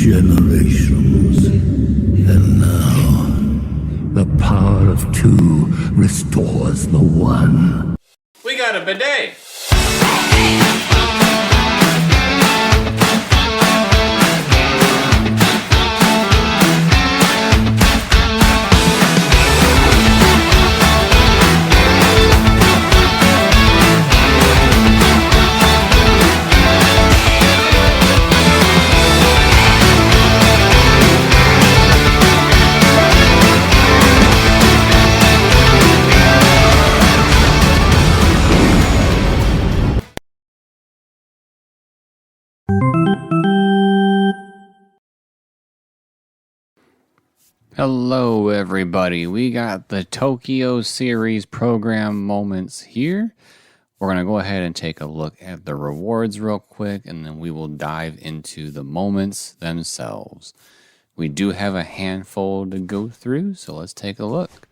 generations. And now, the power of two restores the one. We got a bidet. Hello everybody, we got the Tokyo Series program moments here. We're going to go ahead and take a look at the rewards real quick, and then we will dive into the moments themselves. We do have a handful to go through, so let's take a look.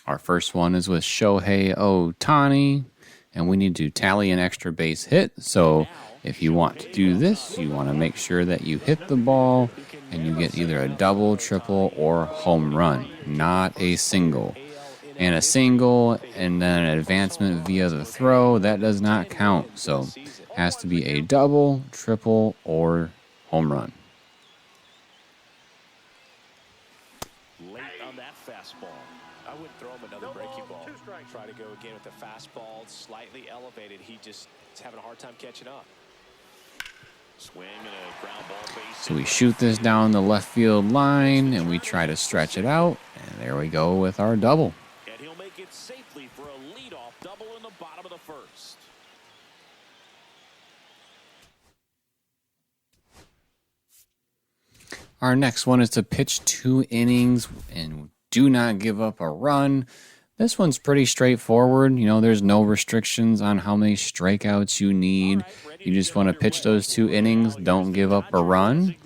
Our first one is with Shohei Ohtani, and we need to tally an extra base hit. So if you want to do this, you want to make sure that you hit the ball and you get either a double, triple, or home run, not a single. And a single and then an advancement via the throw, that does not count. So it has to be a double, triple, or home run. Late on that fastball. I wouldn't throw him another breaking ball. Try to go again with the fastball, slightly elevated. He just is having a hard time catching up. Swing and a ground ball base. So we shoot this down the left field line and we try to stretch it out. And there we go with our double. And he'll make it safely for a leadoff double in the bottom of the first. Our next one is to pitch 2 innings and do not give up a run. This one's pretty straightforward. You know, there's no restrictions on how many strikeouts you need. You just want to pitch those 2 innings, don't give up a run,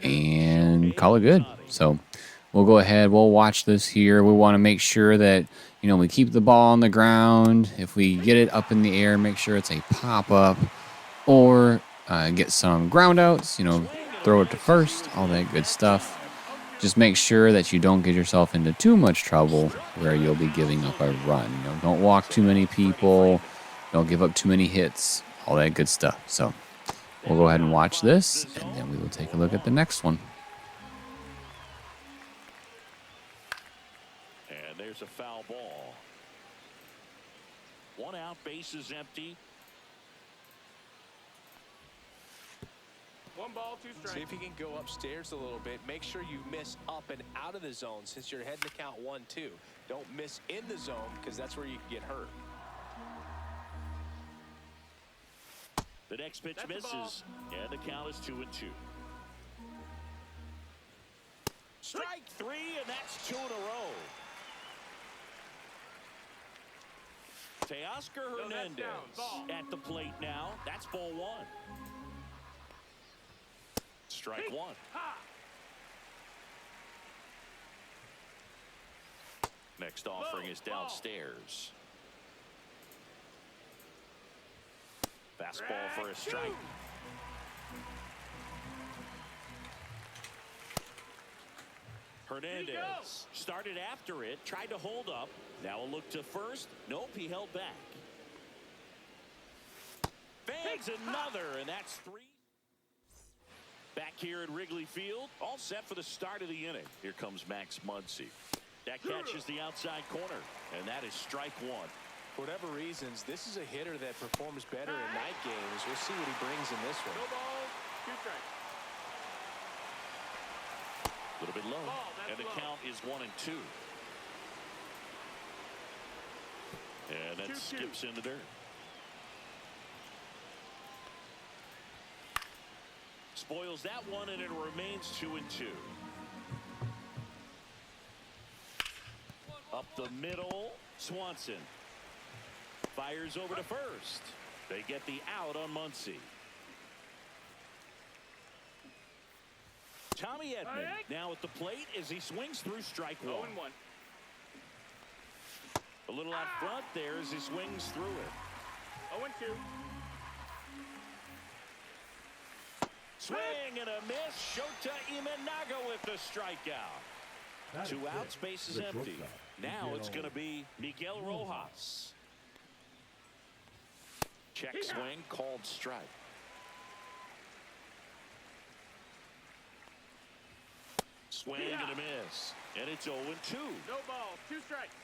and call it good. So we'll go ahead, we'll watch this here. We want to make sure that, you know, we keep the ball on the ground. If we get it up in the air, make sure it's a pop-up, or get some ground outs, you know, throw it to first, all that good stuff. Just make sure that you don't get yourself into too much trouble where you'll be giving up a run. You know, don't walk too many people, don't give up too many hits, all that good stuff. So we'll go ahead and watch this, and then we will take a look at the next one. And there's a foul ball. 1 out, base is empty. 1 ball, 2 strikes. See if you can go upstairs a little bit. Make sure you miss up and out of the zone since you're heading to count 1-2. Don't miss in the zone because that's where you can get hurt. The next pitch misses, and the count is 2-2. Strike 3, and that's 2 in a row. Teoscar Hernandez at the plate now. That's ball 1. Strike 1. Next offering is downstairs. Fastball for a strike. Hernandez started after it, tried to hold up. Now a look to first. Nope, he held back. Bangs another, and that's 3. Back here at Wrigley Field, all set for the start of the inning. Here comes Max Muncy. That catches the outside corner, and that is strike 1. For whatever reasons, this is a hitter that performs better in night games. We'll see what he brings in this one. 2 balls, 2 strikes. A little bit low, and the count is 1-2. And that skips in the dirt. Spoils that one, and it remains 2-2. Up the middle, Swanson fires over to first. They get the out on Muncy. Tommy Edman now at the plate as he swings through strike 1. 0-1. A little out front there as he swings through it. 0-2. Swing and a miss. Shota Imanaga with the strikeout. 2 outs, base is empty. Now it's going to be Miguel Rojas. Check swing, called strike. Swing and a miss. And it's 0-2. No ball, 2 strikes.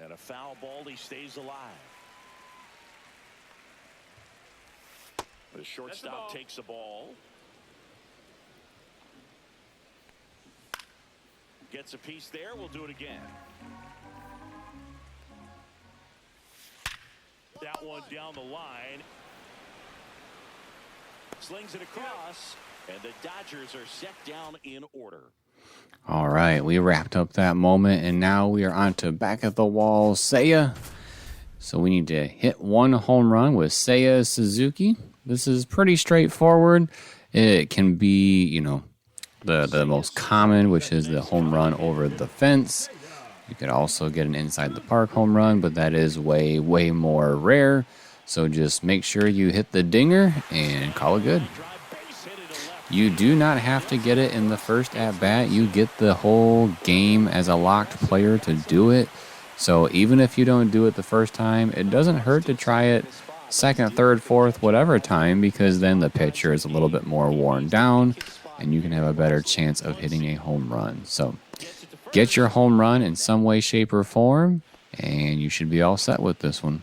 And a foul ball, he stays alive. The shortstop takes the ball. Gets a piece there. We'll do it again. That one down the line. Slings it across. And the Dodgers are set down in order. All right, we wrapped up that moment, and now we are on to back at the wall, Seiya. So we need to hit 1 home run with Seiya Suzuki. This is pretty straightforward. It can be, the most common, which is the home run over the fence. You could also get an inside the park home run, but that is way, way more rare. So just make sure you hit the dinger and call it good. You do not have to get it in the first at-bat. You get the whole game as a locked player to do it. So even if you don't do it the first time, it doesn't hurt to try it second, third, fourth, whatever time, because then the pitcher is a little bit more worn down and you can have a better chance of hitting a home run. So get your home run in some way, shape, or form, and you should be all set with this one.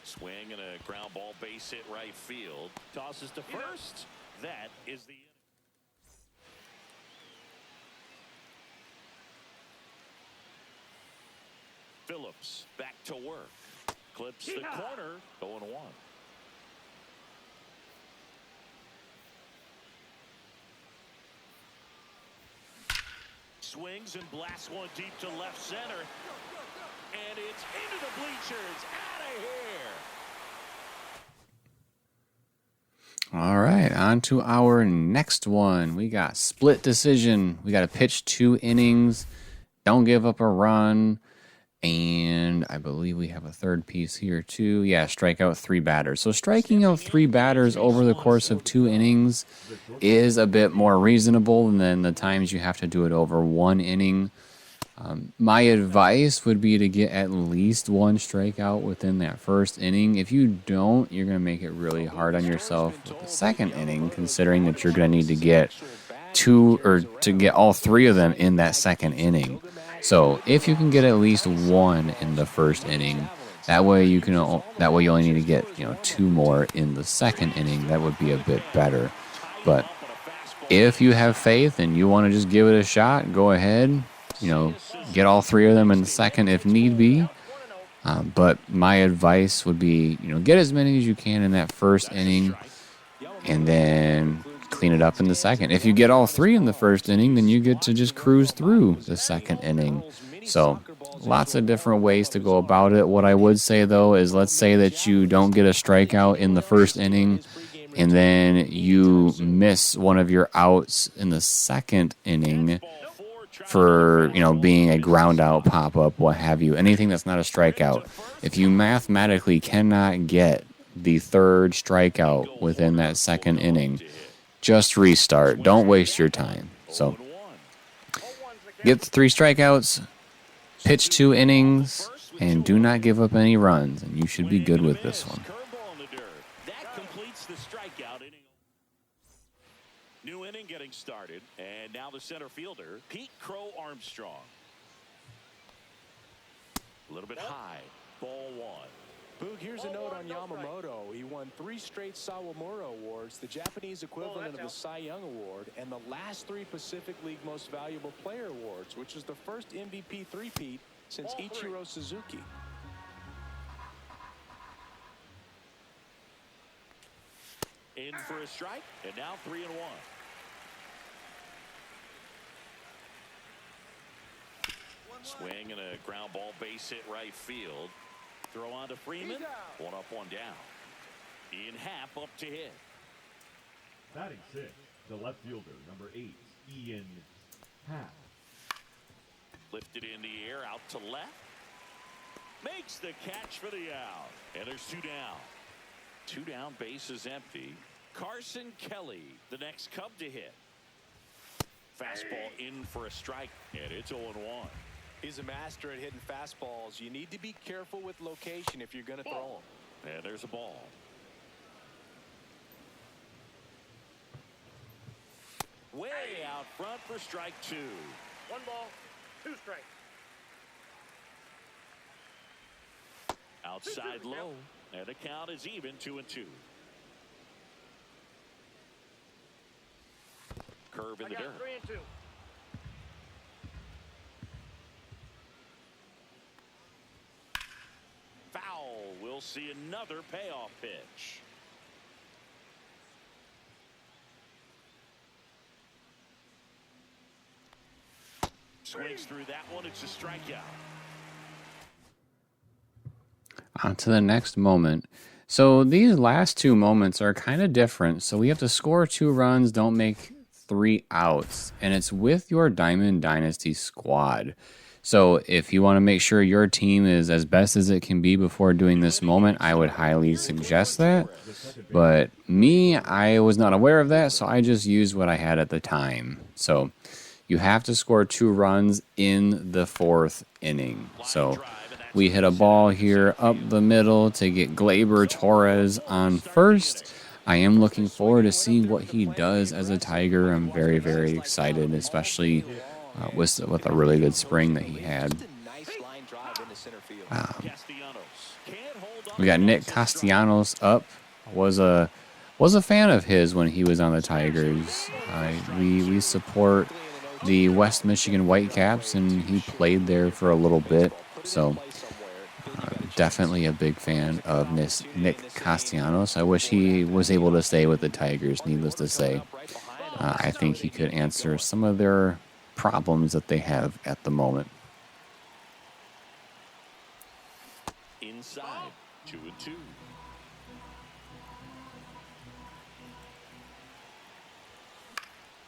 Swing and a ground ball, base hit right field. Tosses to first. That is the... Phillips back to work. Clips the corner. 0-1. Swings and blasts one deep to left center. And it's into the bleachers. Out of here. All right, on to our next one. We got split decision. We got to pitch 2 innings. Don't give up a run. And I believe we have a third piece here too. Yeah, strike out 3 batters. So striking out 3 batters over the course of 2 innings is a bit more reasonable than the times you have to do it over 1 inning. My advice would be to get at least 1 strikeout within that first inning. If you don't, you're going to make it really hard on yourself with the second inning, considering that you're going to need to get 2 or to get all 3 of them in that second inning. So if you can get at least 1 in the first inning, that way you only need to get 2 more in the second inning. That would be a bit better. But if you have faith and you want to just give it a shot, go ahead. Get all 3 of them in the second if need be. But my advice would be, get as many as you can in that first inning, and then clean it up in the second. If you get all 3 in the first inning, then you get to just cruise through the second inning. So lots of different ways to go about it. What I would say, though, is let's say that you don't get a strikeout in the first inning, and then you miss one of your outs in the second inning for, being a ground out, pop up, what have you, anything that's not a strikeout. If you mathematically cannot get the 3rd strikeout within that second inning, just restart. Don't waste your time. So get the 3 strikeouts, pitch 2 innings, and do not give up any runs, and you should be good with this one. That completes the strikeout inning. New inning getting started, and now the center fielder, Pete Crow Armstrong. A little bit high. Ball 1. Boog, here's a note on Yamamoto. He won 3 straight Sawamura Awards, the Japanese equivalent of the Cy Young Award, and the last 3 Pacific League Most Valuable Player Awards, which is the first MVP three-peat since Ichiro Suzuki. In for a strike, and now 3-1. Swing and a ground ball, base hit right field. Throw on to Freeman. 1 up, 1 down. Ian Happ up to hit. Batting 6, the left fielder, number 8, Ian Happ. Lifted in the air, out to left. Makes the catch for the out. And there's 2 down. 2 down, bases empty. Carson Kelly, the next Cub to hit. Fastball in for a strike, and it's 0-1. He's a master at hitting fastballs. You need to be careful with location if you're going to throw them. And there's a ball. Way out front for strike 2. 1 ball, 2 strikes. Outside low, and the count is even 2-2. Curve in the dirt. 3-2. Foul. We'll see another payoff pitch. Swings through that one. It's a strikeout. On to the next moment. So these last 2 moments are kind of different. So we have to score 2 runs, don't make 3 outs. And it's with your Diamond Dynasty squad. So if you want to make sure your team is as best as it can be before doing this moment, I would highly suggest that. But me, I was not aware of that, so I just used what I had at the time. So you have to score 2 runs in the 4th inning. So we hit a ball here up the middle to get Gleyber Torres on first. I am looking forward to seeing what he does as a Tiger. I'm very, very excited, especially with a really good spring that he had. We got Nick Castellanos up. Was a fan of his when he was on the Tigers. We support the West Michigan Whitecaps, and he played there for a little bit. So definitely a big fan of Nick Castellanos. I wish he was able to stay with the Tigers, needless to say. I think he could answer some of their problems that they have at the moment. Inside, 2-2.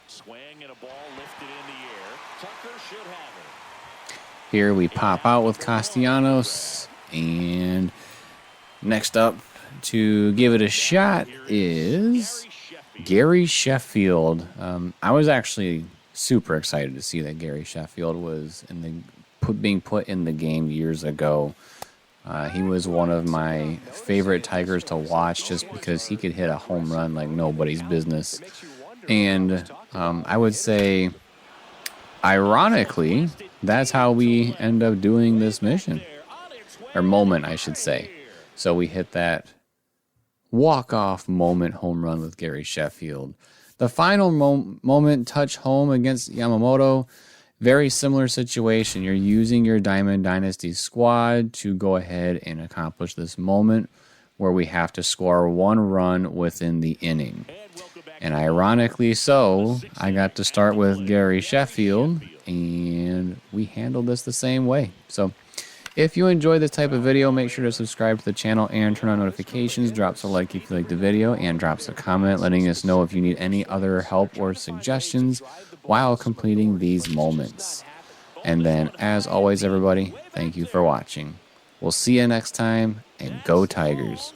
Swing and a ball lifted in the air. Tucker should have it. Here we pop out with Castellanos, and next up to give it a shot is Gary Sheffield. I was actually super excited to see that Gary Sheffield was being put in the game years ago. He was one of my favorite Tigers to watch just because he could hit a home run like nobody's business. And I would say, ironically, that's how we end up doing this mission. Or moment, I should say. So we hit that walk-off moment home run with Gary Sheffield. The final moment touch home against Yamamoto, very similar situation. You're using your Diamond Dynasty squad to go ahead and accomplish this moment where we have to score 1 run within the inning. And ironically so, I got to start with Gary Sheffield, and we handled this the same way. So if you enjoy this type of video, make sure to subscribe to the channel and turn on notifications. Drop a like if you like the video, and drop a comment letting us know if you need any other help or suggestions while completing these moments. And then, as always, everybody, thank you for watching. We'll see you next time, and go Tigers.